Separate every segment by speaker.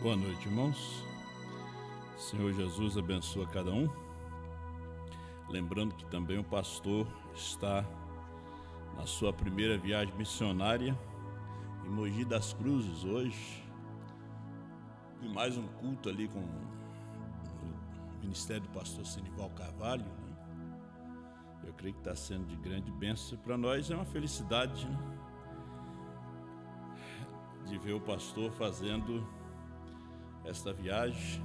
Speaker 1: Boa noite, irmãos. Senhor Jesus abençoa cada um. Lembrando que também o pastor está na sua primeira viagem missionária em Mogi das Cruzes hoje. E mais um culto ali com o ministério do pastor Sinival Carvalho, né? Eu creio que está sendo de grande bênção. Para nós é uma felicidade, né? De ver o pastor fazendo esta viagem.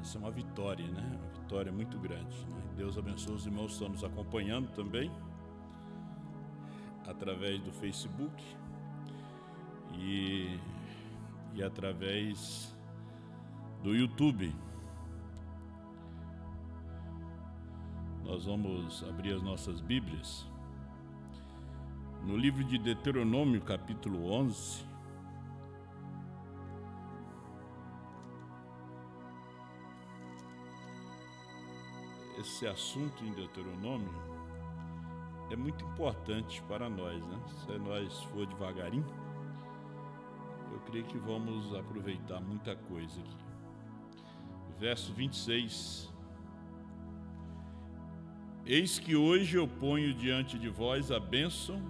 Speaker 1: Isso é uma vitória, né? Uma vitória muito grande, né? Deus abençoe os irmãos que estão nos acompanhando também através do Facebook e através do YouTube. Nós vamos abrir as nossas Bíblias no livro de Deuteronômio, capítulo 11. Esse assunto em Deuteronômio é muito importante para nós, né? Se nós for devagarinho, eu creio que vamos aproveitar muita coisa aqui. Verso 26. Eis que hoje eu ponho diante de vós a bênção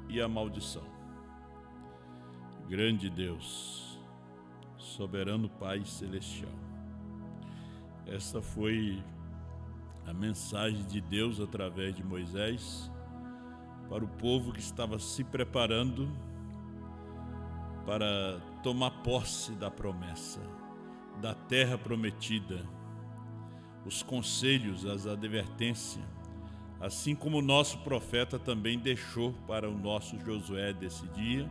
Speaker 1: e a maldição. Grande Deus, soberano Pai celestial. Esta foi a mensagem de Deus através de Moisés para o povo que estava se preparando para tomar posse da promessa, da terra prometida, os conselhos, as advertências, assim como o nosso profeta também deixou para o nosso Josué desse dia,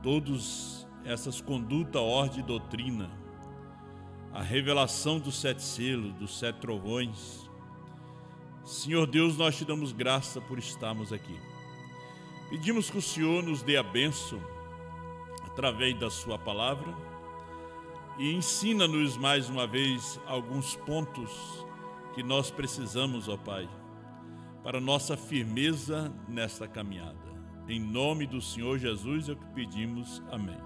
Speaker 1: todas essas condutas, ordem e doutrina, a revelação dos 7 selos, dos 7 trovões. Senhor Deus, nós te damos graça por estarmos aqui. Pedimos que o Senhor nos dê a bênção através da sua palavra e ensina-nos mais uma vez alguns pontos que nós precisamos, ó Pai, para nossa firmeza nesta caminhada. Em nome do Senhor Jesus é o que pedimos. Amém.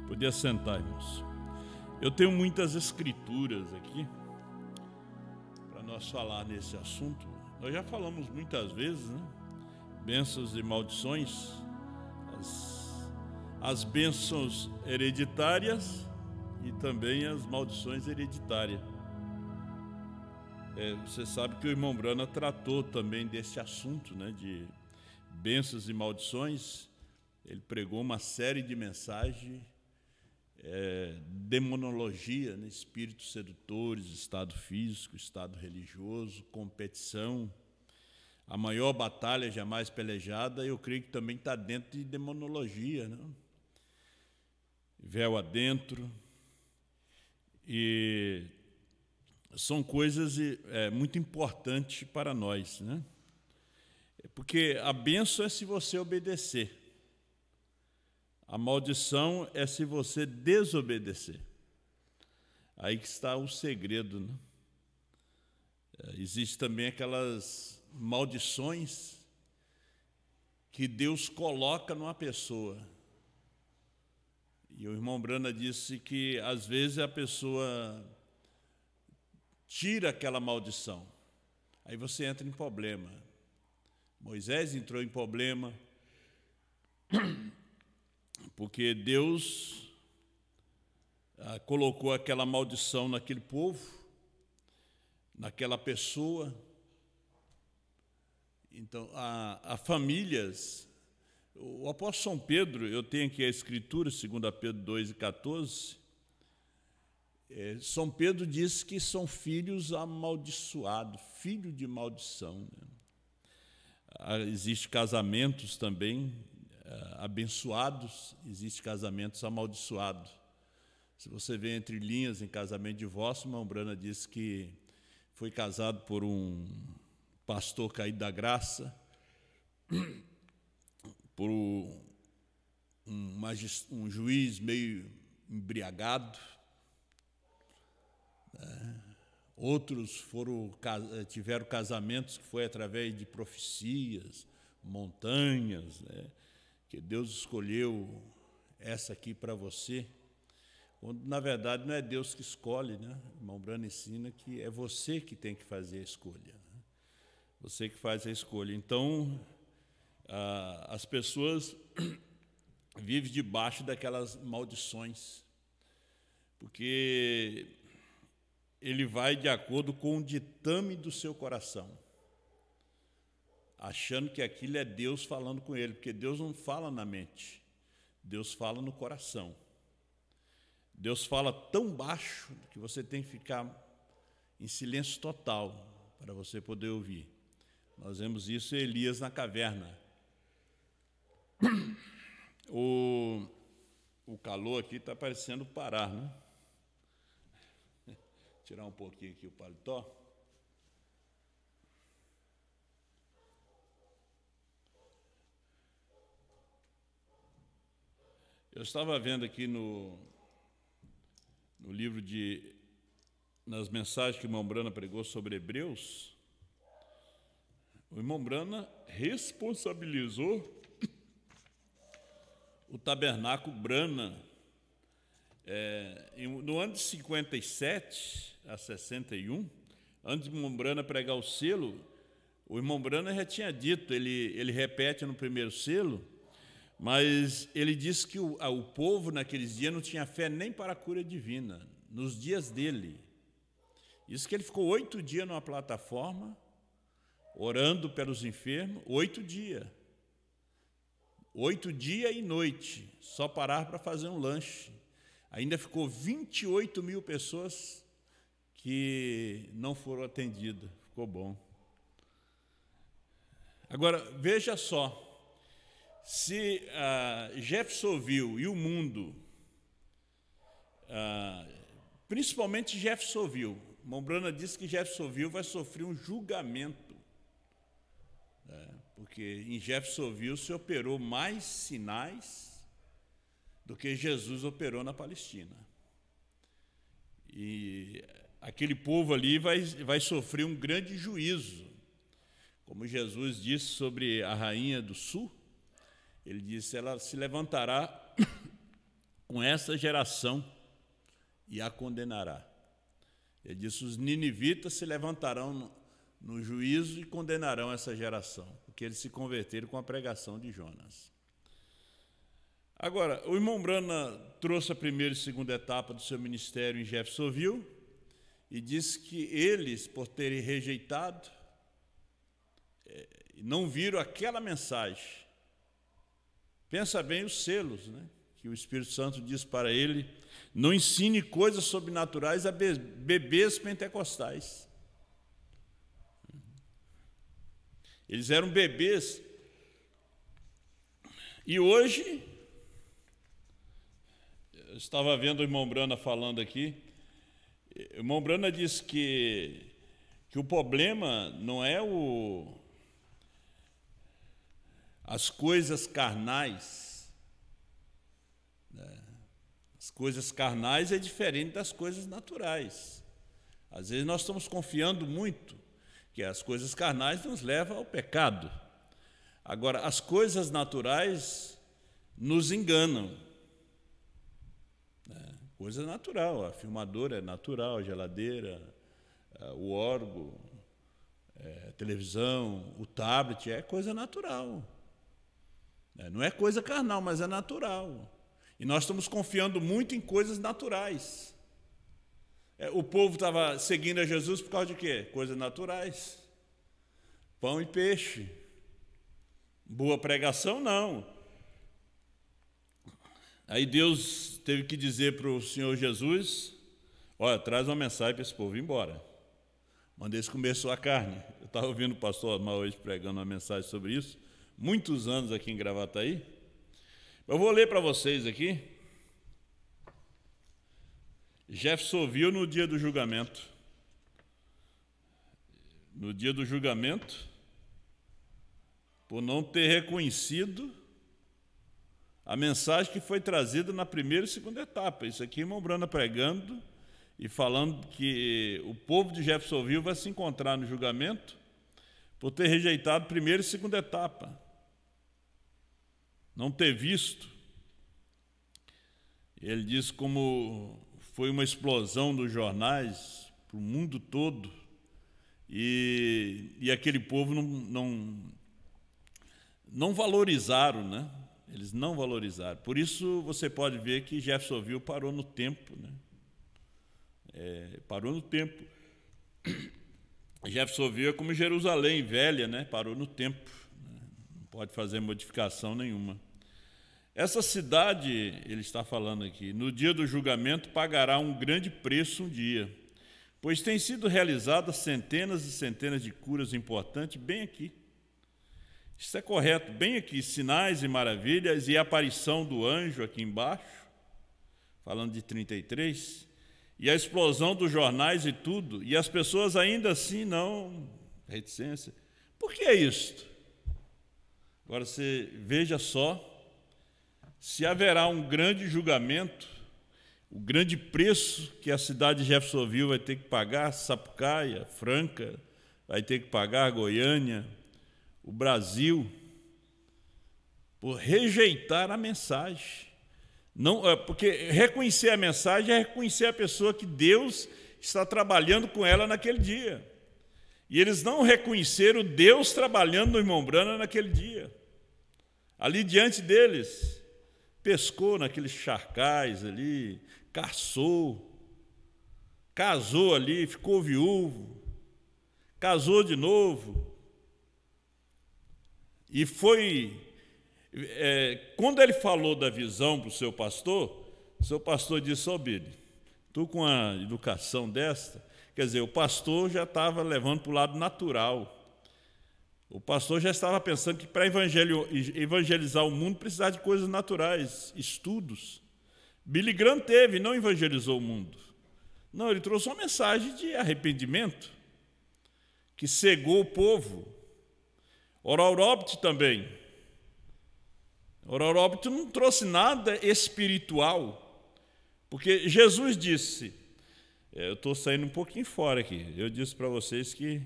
Speaker 1: Podia sentar, irmãos. Eu tenho muitas escrituras aqui para nós falar nesse assunto. Nós já falamos muitas vezes, né? Bênçãos e maldições, as bênçãos hereditárias e também as maldições hereditárias. Você sabe que o irmão Brana tratou também desse assunto, né? De bênçãos e maldições. Ele pregou uma série de mensagens. Demonologia, né? Espíritos sedutores, estado físico, estado religioso, competição, a maior batalha jamais pelejada, eu creio que também está dentro de demonologia, né? Véu adentro, e são coisas muito importantes para nós, né? Porque a bênção é se você obedecer. A maldição é se você desobedecer. Aí que está o segredo, né? Existem também aquelas maldições que Deus coloca numa pessoa. E o irmão Brana disse que, às vezes, a pessoa tira aquela maldição. Aí você entra em problema. Moisés entrou em problema porque Deus colocou aquela maldição naquele povo, naquela pessoa. Então, há famílias. O apóstolo São Pedro, eu tenho aqui a escritura, 2 Pedro 2,14. São Pedro diz que são filhos amaldiçoados, filho de maldição, né? Existem casamentos também abençoados, existem casamentos amaldiçoados. Se você vê entre linhas em casamento de divórcio, irmão Brana disse que foi casado por um pastor caído da graça, por um juiz meio embriagado, né? Outros tiveram casamentos que foi através de profecias, montanhas, né? Que Deus escolheu essa aqui para você, quando na verdade não é Deus que escolhe, né? O irmão Brana ensina que é você que tem que fazer a escolha, né? Você que faz a escolha. Então, as pessoas vivem debaixo daquelas maldições, porque ele vai de acordo com o ditame do seu coração, achando que aquilo é Deus falando com ele, porque Deus não fala na mente, Deus fala no coração. Deus fala tão baixo que você tem que ficar em silêncio total para você poder ouvir. Nós vemos isso em Elias na caverna. O calor aqui está parecendo parar, né? Tirar um pouquinho aqui o paletó. Eu estava vendo aqui no livro nas mensagens que o irmão Brana pregou sobre Hebreus, o irmão Brana responsabilizou o tabernáculo Brana. No ano de 57 a 61, antes do irmão Brana pregar o selo, o irmão Brana já tinha dito, ele repete no primeiro selo, mas ele disse que o povo naqueles dias não tinha fé nem para a cura divina, nos dias dele. Isso que ele ficou 8 dias numa plataforma, orando pelos enfermos, 8 dias. 8 dias e noite, só parar para fazer um lanche. Ainda ficou 28 mil pessoas que não foram atendidas. Ficou bom. Agora, veja só, se Jeffersonville e o mundo, principalmente Jeffersonville, o irmão Brana disse que Jeffersonville vai sofrer um julgamento, porque em Jeffersonville se operou mais sinais do que Jesus operou na Palestina. E aquele povo ali vai sofrer um grande juízo. Como Jesus disse sobre a rainha do sul, ele disse, ela se levantará com essa geração e a condenará. Ele disse, os ninivitas se levantarão no juízo e condenarão essa geração, porque eles se converteram com a pregação de Jonas. Agora, o irmão Brana trouxe a primeira e segunda etapa do seu ministério em Jeffersonville e disse que eles, por terem rejeitado, não viram aquela mensagem. Pensa bem os selos, né? Que o Espírito Santo diz para ele, não ensine coisas sobrenaturais a bebês pentecostais. Eles eram bebês. E hoje, eu estava vendo o irmão Brana falando aqui, o irmão Brana disse que o problema não é as coisas carnais. As coisas carnais é diferente das coisas naturais. Às vezes nós estamos confiando muito que as coisas carnais nos levam ao pecado. Agora, as coisas naturais nos enganam. Coisa natural, a filmadora é natural, a geladeira, o órgão, a televisão, o tablet, é coisa natural. Não é coisa carnal, mas é natural. E nós estamos confiando muito em coisas naturais. O povo estava seguindo a Jesus por causa de quê? Coisas naturais. Pão e peixe. Boa pregação, não. Aí Deus teve que dizer para o Senhor Jesus, olha, traz uma mensagem para esse povo ir embora. Manda eles comer sua carne. Eu estava ouvindo o pastor Osmar hoje pregando uma mensagem sobre isso, muitos anos aqui em Gravataí. Eu vou ler para vocês aqui. Jeffersonville no dia do julgamento. No dia do julgamento, por não ter reconhecido a mensagem que foi trazida na primeira e segunda etapa. Isso aqui, irmão Brana pregando e falando que o povo de Jeffersonville vai se encontrar no julgamento por ter rejeitado a primeira e segunda etapa. Não ter visto
Speaker 2: Ele diz como foi uma explosão dos jornais para o mundo todo, e aquele povo não valorizaram, né? Eles não valorizaram. Por isso você pode ver que Jeffersonville parou no tempo, né? Parou no tempo. Jeffersonville é como Jerusalém velha, né? Parou no tempo, né? Não pode fazer modificação nenhuma. Essa cidade, ele está falando aqui, no dia do julgamento pagará um grande preço um dia, pois tem sido realizadas centenas e centenas de curas importantes bem aqui. Isso é correto, bem aqui, sinais e maravilhas e a aparição do anjo aqui embaixo, falando de 33, e a explosão dos jornais e tudo, e as pessoas ainda assim não, reticência. Por que é isto? Agora você veja só, se haverá um grande julgamento, o grande preço que a cidade de Jeffersonville vai ter que pagar, Sapucaia, Franca, vai ter que pagar, Goiânia, o Brasil, por rejeitar a mensagem. Não, porque reconhecer a mensagem é reconhecer a pessoa que Deus está trabalhando com ela naquele dia. E eles não reconheceram Deus trabalhando no irmão Branham naquele dia. Ali diante deles, pescou naqueles charcais ali, caçou, casou ali, ficou viúvo, casou de novo. E foi, quando ele falou da visão para o seu pastor disse, ó Billy, tu com a educação desta, quer dizer, o pastor já estava levando para o lado natural. O pastor já estava pensando que para evangelizar o mundo precisava de coisas naturais, estudos. Billy Graham teve, não evangelizou o mundo. Não, ele trouxe uma mensagem de arrependimento, que cegou o povo. Oral Roberts também. Oral Roberts não trouxe nada espiritual, porque Jesus disse, eu estou saindo um pouquinho fora aqui, eu disse para vocês que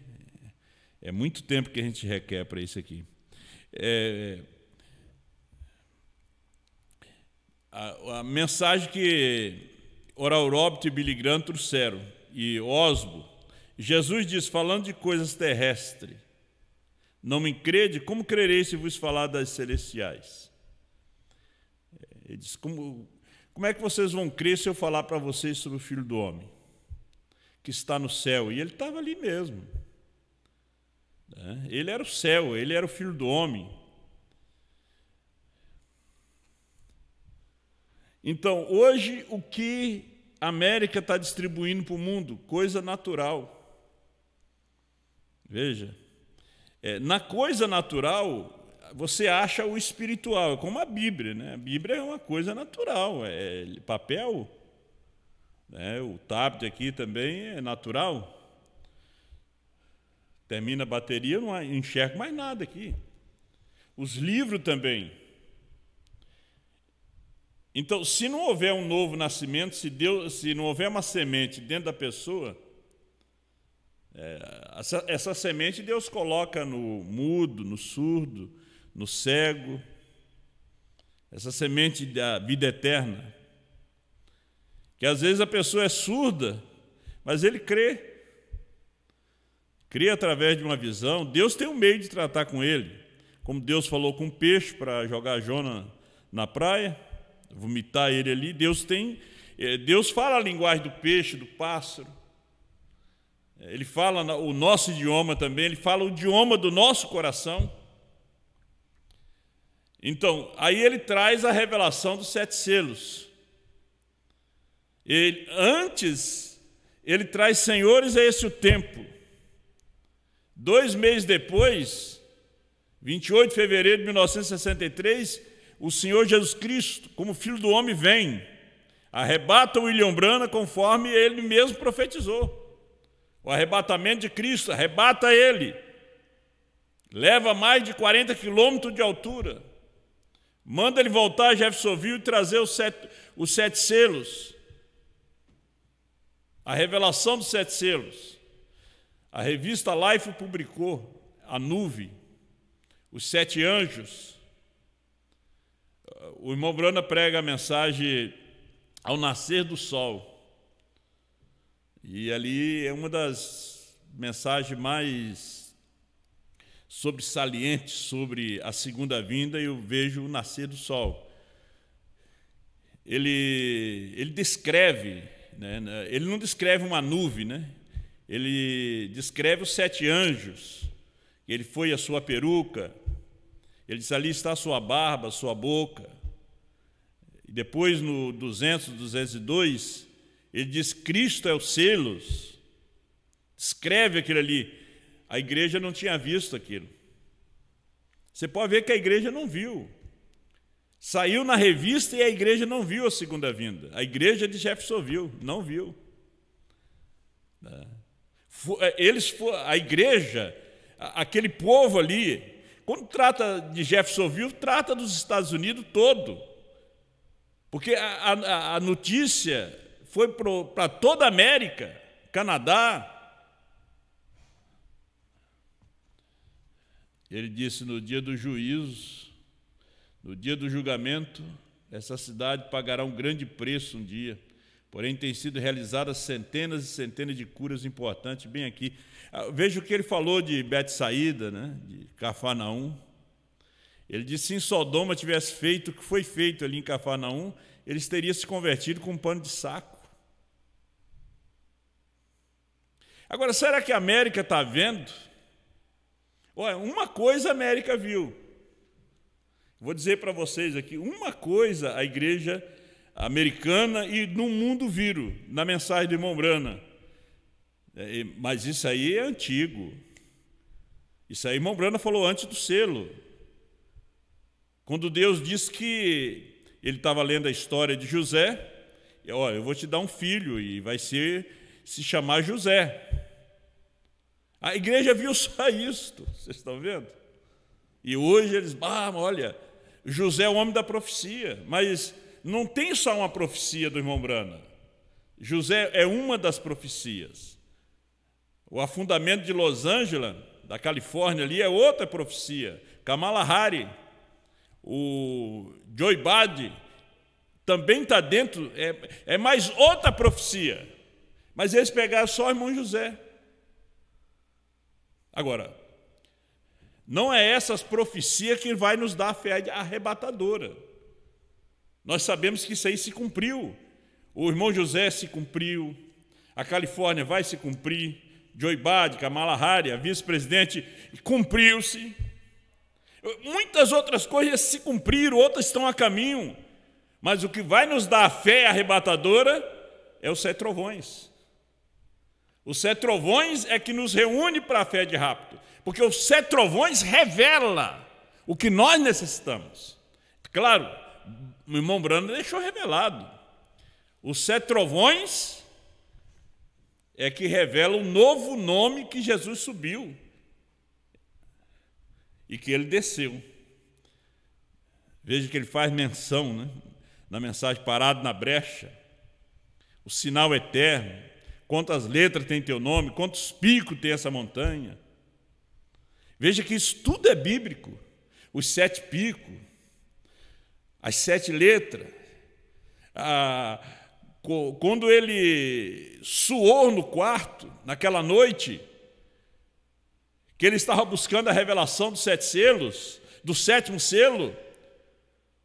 Speaker 2: é muito tempo que a gente requer para isso aqui. A mensagem que Oral Roberts e Billy Graham trouxeram, e Osbo, Jesus diz, falando de coisas terrestres, não me crede, como crerei se vos falar das celestiais? Ele diz, como é que vocês vão crer se eu falar para vocês sobre o Filho do Homem, que está no céu? E ele estava ali mesmo. Ele era o céu, ele era o Filho do Homem. Então, hoje, o que a América está distribuindo para o mundo? Coisa natural. Veja, na coisa natural, você acha o espiritual, como a Bíblia, né? A Bíblia é uma coisa natural, é papel, né? O tablet aqui também é natural. Termina a bateria, eu não enxergo mais nada aqui. Os livros também. Então, se não houver um novo nascimento, se não houver uma semente dentro da pessoa, essa semente Deus coloca no mudo, no surdo, no cego, essa semente da vida eterna. Que às vezes a pessoa é surda, mas ele crê. Crê através de uma visão. Deus tem um meio de tratar com ele. Como Deus falou com o peixe para jogar Jona na praia, vomitar ele ali. Deus fala a linguagem do peixe, do pássaro. Ele fala o nosso idioma também, ele fala o idioma do nosso coração. Então, aí ele traz a revelação dos 7 selos. Antes, ele traz, senhores, é esse o tempo. 2 meses depois, 28 de fevereiro de 1963, o Senhor Jesus Cristo, como Filho do Homem, vem, arrebata o William Branham conforme ele mesmo profetizou. O arrebatamento de Cristo, arrebata ele, leva mais de 40 quilômetros de altura, manda ele voltar a Jeffersonville e trazer os 7 selos, a revelação dos 7 selos. A revista Life publicou, a nuvem, os 7 anjos. O irmão Branham prega a mensagem
Speaker 1: ao nascer do sol. E ali é uma das mensagens mais sobressalentes sobre a segunda vinda, eu vejo o nascer do sol. Ele descreve, né? Ele não descreve uma nuvem, né? Ele descreve os 7 anjos. Ele foi a sua peruca, ele diz: ali está a sua barba, a sua boca. E depois, no 202, ele diz: Cristo é os selos. Escreve aquilo ali. A igreja não tinha visto aquilo. Você pode ver que a igreja não viu. Saiu na revista e a igreja não viu a segunda vinda. A igreja de Jeffersonville não viu. A igreja, aquele povo ali, quando trata de Jeffersonville, trata dos Estados Unidos todo. Porque a notícia foi para toda a América, Canadá. Ele disse: no dia do juízo, no dia do julgamento, essa cidade pagará um grande preço um dia. Porém, tem sido realizadas centenas e centenas de curas importantes bem aqui. Veja o que ele falou de Betsaída, né, de Cafarnaum. Ele disse: se em Sodoma tivesse feito o que foi feito ali em Cafarnaum, eles teriam se convertido com um pano de saco. Agora, será que a América está vendo? Olha, uma coisa a América viu. Vou dizer para vocês aqui, uma coisa a igreja americana e no mundo viram, na mensagem do irmão Brana. Mas isso aí é antigo. Isso aí o irmão Brana falou antes do selo. Quando Deus disse que ele estava lendo a história de José, eu vou te dar um filho e vai se chamar José. A igreja viu só isto, vocês estão vendo? E hoje eles, olha, José é o homem da profecia, mas não tem só uma profecia do irmão Brana. José é uma das profecias. O afundamento de Los Angeles, da Califórnia ali, é outra profecia. Kamala Harris, o Joe Biden, também está dentro, é mais outra profecia. Mas eles pegaram só o irmão José. Agora, não é essas profecias que vai nos dar a fé arrebatadora. Nós sabemos que isso aí se cumpriu. O irmão José se cumpriu, a Califórnia vai se cumprir, Joe Biden, Kamala Harris, a vice-presidente, cumpriu-se. Muitas outras coisas se cumpriram, outras estão a caminho. Mas o que vai nos dar a fé arrebatadora é os 7 trovões. Os 7 trovões é que nos reúne para a fé de rapto, porque os 7 trovões revela o que nós necessitamos. Claro, o irmão Brando deixou revelado. Os 7 trovões é que revela o novo nome que Jesus subiu e que ele desceu. Veja que ele faz menção, né, na mensagem Parado na Brecha, o sinal eterno. Quantas letras tem teu nome, quantos picos tem essa montanha. Veja que isso tudo é bíblico. Os 7 picos, as 7 letras. Quando ele suou no quarto, naquela noite, que ele estava buscando a revelação dos 7 selos, do 7º selo,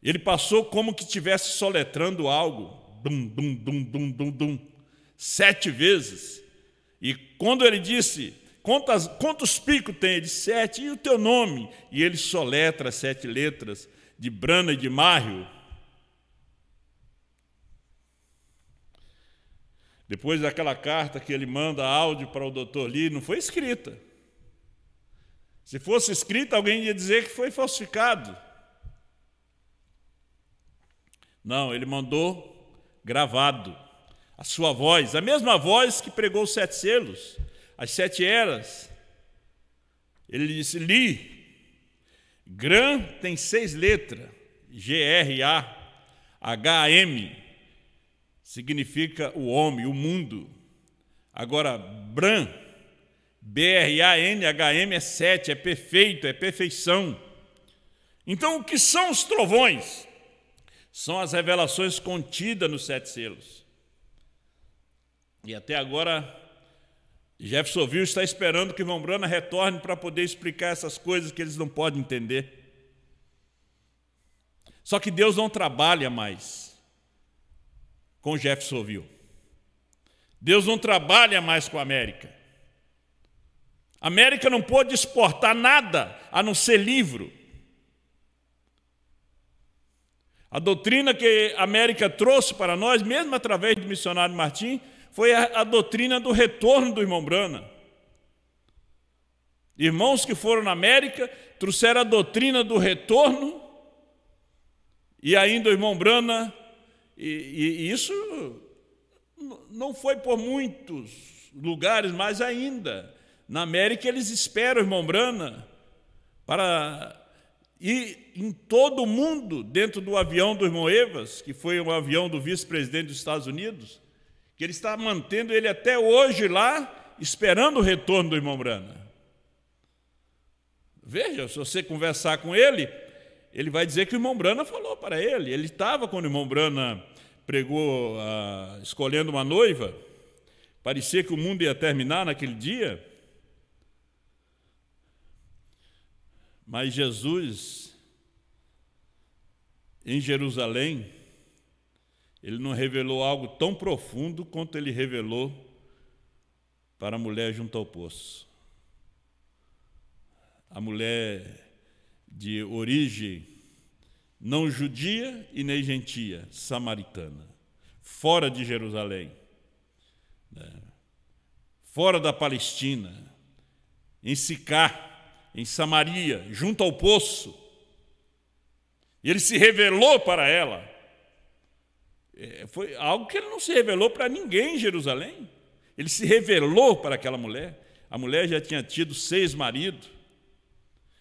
Speaker 1: ele passou como que estivesse soletrando algo. Dum, dum, dum, dum, dum, dum. 7 vezes. E quando ele disse, quantos picos tem? Ele disse 7, e o teu nome? E ele soletra as 7 letras de Brana e de Márrio. Depois daquela carta que ele manda áudio para o doutor Lee, não foi escrita. Se fosse escrita, alguém ia dizer que foi falsificado. Não, ele mandou gravado. A sua voz, a mesma voz que pregou os 7 selos, as 7 eras. Ele disse: Li, Gran tem 6 letras, G-R-A-H-M, significa o homem, o mundo. Agora, Bran, B-R-A-N-H-M é 7, é perfeito, é perfeição. Então, o que são os trovões?
Speaker 2: São as revelações contidas nos 7 selos. E até agora, Jeffersonville está esperando que Irmão Branham retorne para poder explicar essas coisas que eles não podem entender. Só que Deus não trabalha mais com Jeffersonville. Deus não trabalha mais com a América. A América não pôde exportar nada a não ser livro. A doutrina que a América trouxe para nós, mesmo através do missionário Martim, foi a doutrina do retorno do irmão Branham. Irmãos que foram na América trouxeram a doutrina do retorno, e ainda o irmão Branham, e isso não foi por muitos lugares, mas ainda na América eles esperam o irmão Branham para ir em todo o mundo dentro do avião do irmão Evas, que foi um avião do vice-presidente dos Estados Unidos, que ele está mantendo ele até hoje lá, esperando o retorno do irmão Branham. Veja, se você conversar com ele, ele vai dizer que o irmão Branham falou para ele. Ele estava quando o irmão Branham pregou, escolhendo uma noiva. Parecia que o mundo ia terminar naquele dia. Mas Jesus, em Jerusalém, ele não revelou algo tão profundo quanto ele revelou para a mulher junto ao poço. A mulher de origem não judia e nem gentia, samaritana, fora de Jerusalém, fora da Palestina, em Sicar, em Samaria, junto ao poço. E ele se revelou para ela. Foi algo que ele não se revelou para ninguém em Jerusalém. Ele se revelou para aquela mulher. A mulher já tinha tido 6 maridos.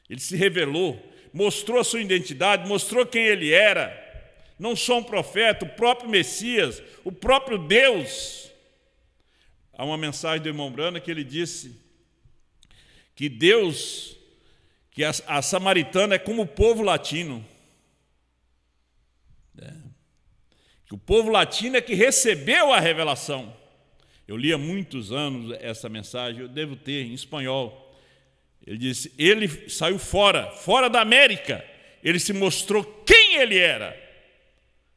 Speaker 2: Ele se revelou, mostrou a sua identidade, mostrou quem ele era. Não só um profeta, o próprio Messias, o próprio Deus. Há uma mensagem do irmão Branham que ele disse que Deus, que a samaritana é como o povo latino. Que o povo latino é que recebeu a revelação. Eu li há muitos anos essa mensagem, eu devo ter em espanhol. Ele disse, ele saiu fora da América. Ele se mostrou quem ele era.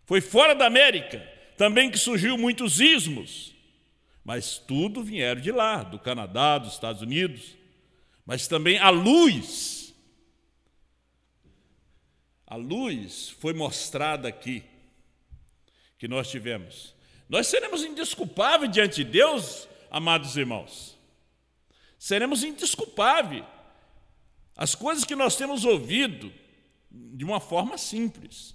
Speaker 2: Foi fora da América. Também que surgiu muitos ismos. Mas tudo vieram de lá, do Canadá, dos Estados Unidos. Mas também a luz. A luz foi mostrada aqui, que nós tivemos. Nós seremos indesculpáveis diante de Deus, amados irmãos. Seremos indesculpáveis. As coisas que nós temos ouvido de uma forma simples.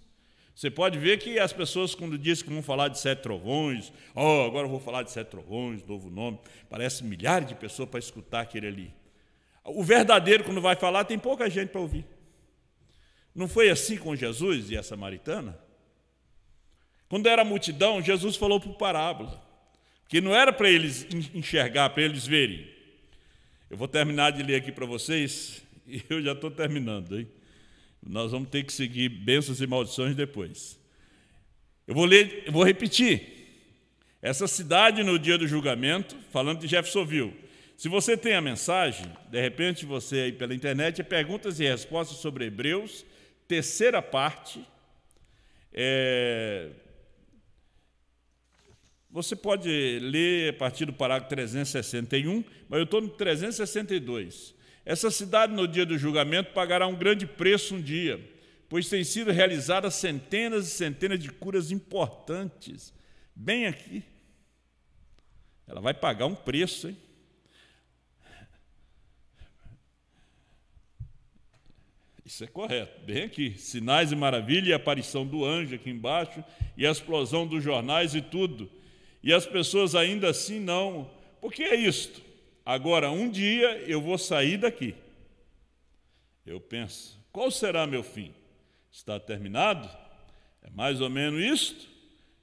Speaker 2: Você pode ver que as pessoas, quando dizem que vão falar de 7 trovões, agora eu vou falar de 7 trovões, novo nome, parece milhares de pessoas para escutar aquele ali. O verdadeiro, quando vai falar, tem pouca gente para ouvir. Não foi assim com Jesus e a samaritana? Quando era a multidão, Jesus falou por parábola, que não era para eles enxergar, para eles verem. Eu vou terminar de ler aqui para vocês, e eu já estou terminando, hein? Nós vamos ter que seguir bênçãos e maldições depois. Eu vou repetir. Essa cidade, no dia do julgamento, falando de Jeffersonville. Se você tem a mensagem, de repente você aí pela internet, é perguntas e respostas sobre Hebreus, 3ª parte. Você pode ler a partir do parágrafo 361, mas eu estou no 362. Essa cidade, no dia do julgamento, pagará um grande preço um dia, pois tem sido realizadas centenas e centenas de curas importantes. Bem aqui. Ela vai pagar um preço, hein? Isso é correto, bem aqui. Sinais e maravilha e a aparição do anjo aqui embaixo, e a explosão dos jornais e tudo. E as pessoas ainda assim não. Por que é isto? Agora, um dia eu vou sair daqui. Eu penso, qual será meu fim? Está terminado? É mais ou menos isto?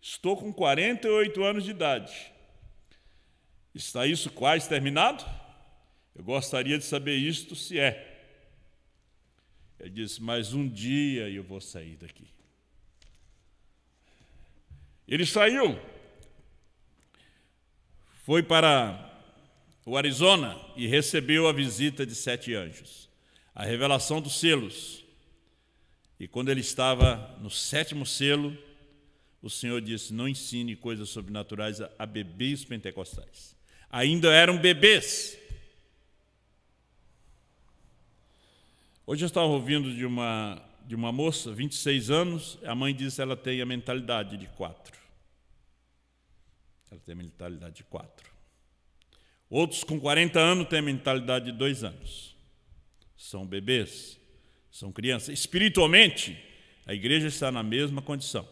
Speaker 2: Estou com 48 anos de idade. Está isso quase terminado? Eu gostaria de saber isto, se é. Ele disse, mas um dia eu vou sair daqui. Ele saiu, foi para o Arizona e recebeu a visita de 7 anjos, a revelação dos selos. E quando ele estava no 7º selo, o Senhor disse: não ensine coisas sobrenaturais a bebês pentecostais. Ainda eram bebês. Hoje eu estava ouvindo de uma moça, 26 anos, a mãe disse que ela tem a mentalidade de 4. Ela tem a mentalidade de 4. Outros com 40 anos têm a mentalidade de 2 anos. São bebês, são crianças. Espiritualmente, a igreja está na mesma condição.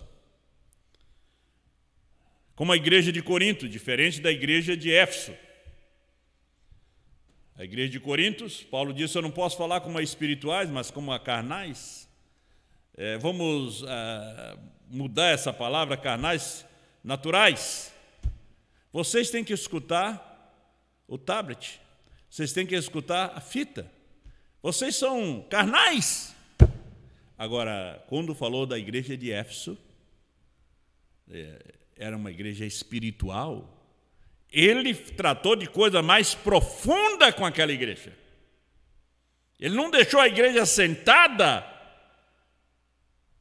Speaker 2: Como a igreja de Corinto, diferente da igreja de Éfeso. A igreja de Corinto, Paulo disse: eu não posso falar como a espirituais, mas como a carnais. Vamos mudar essa palavra, carnais, naturais. Vocês têm que escutar o tablet, vocês têm que escutar a fita. Vocês são carnais. Agora, quando falou da igreja de Éfeso, era uma igreja espiritual. Ele tratou de coisa mais profunda com aquela igreja. Ele não deixou a igreja sentada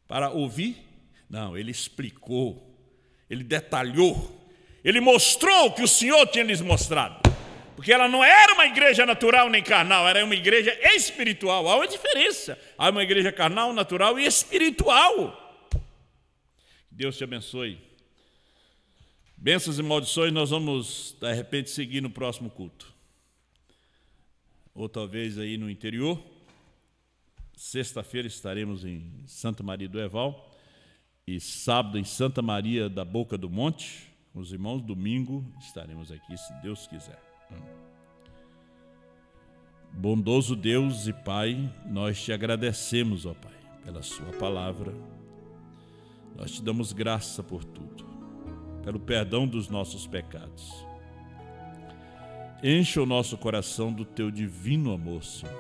Speaker 2: para ouvir. Não, ele explicou, ele detalhou, ele mostrou o que o Senhor tinha lhes mostrado. Porque ela não era uma igreja natural nem carnal, era uma igreja espiritual. Há uma diferença. Há uma igreja carnal, natural e espiritual. Deus te abençoe. Bênçãos e maldições nós vamos, de repente, seguir no próximo culto. Ou talvez aí no interior. Sexta-feira estaremos em Santa Maria do Herval. E sábado em Santa Maria da Boca do Monte. Com os irmãos, domingo estaremos aqui, se Deus quiser. Bondoso Deus e Pai, nós te agradecemos, ó Pai, pela sua palavra. Nós te damos graça por tudo, pelo perdão dos nossos pecados. Enche o nosso coração do teu divino amor, Senhor.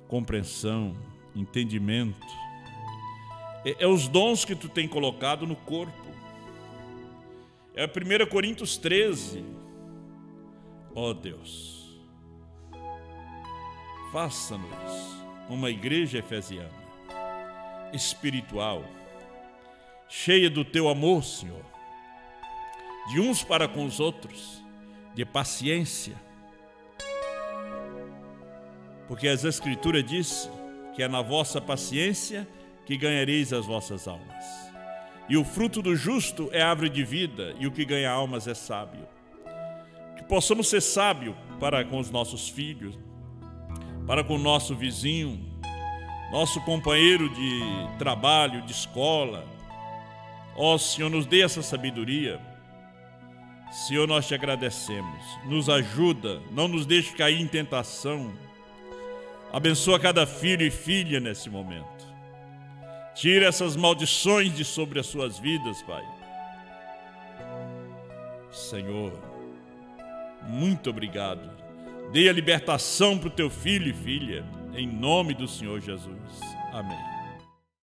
Speaker 2: Compreensão, entendimento, é os dons que tu tem colocado no corpo. É 1 Coríntios 13. Ó Deus, faça-nos uma igreja efesiana, espiritual, cheia do teu amor, Senhor, de uns para com os outros, de paciência, porque as Escrituras diz que é na vossa paciência que ganhareis as vossas almas, e o fruto do justo é árvore de vida, e o que ganha almas é sábio. Que possamos ser sábios para com os nossos filhos, para com o nosso vizinho, nosso companheiro de trabalho, de escola. Ó Senhor, nos dê essa sabedoria. Senhor, nós te agradecemos. Nos ajuda, não nos deixe cair em tentação. Abençoa cada filho e filha nesse momento. Tira essas maldições de sobre as suas vidas, Pai. Senhor, muito obrigado. Dê a libertação para o teu filho e filha, em nome do Senhor Jesus. Amém.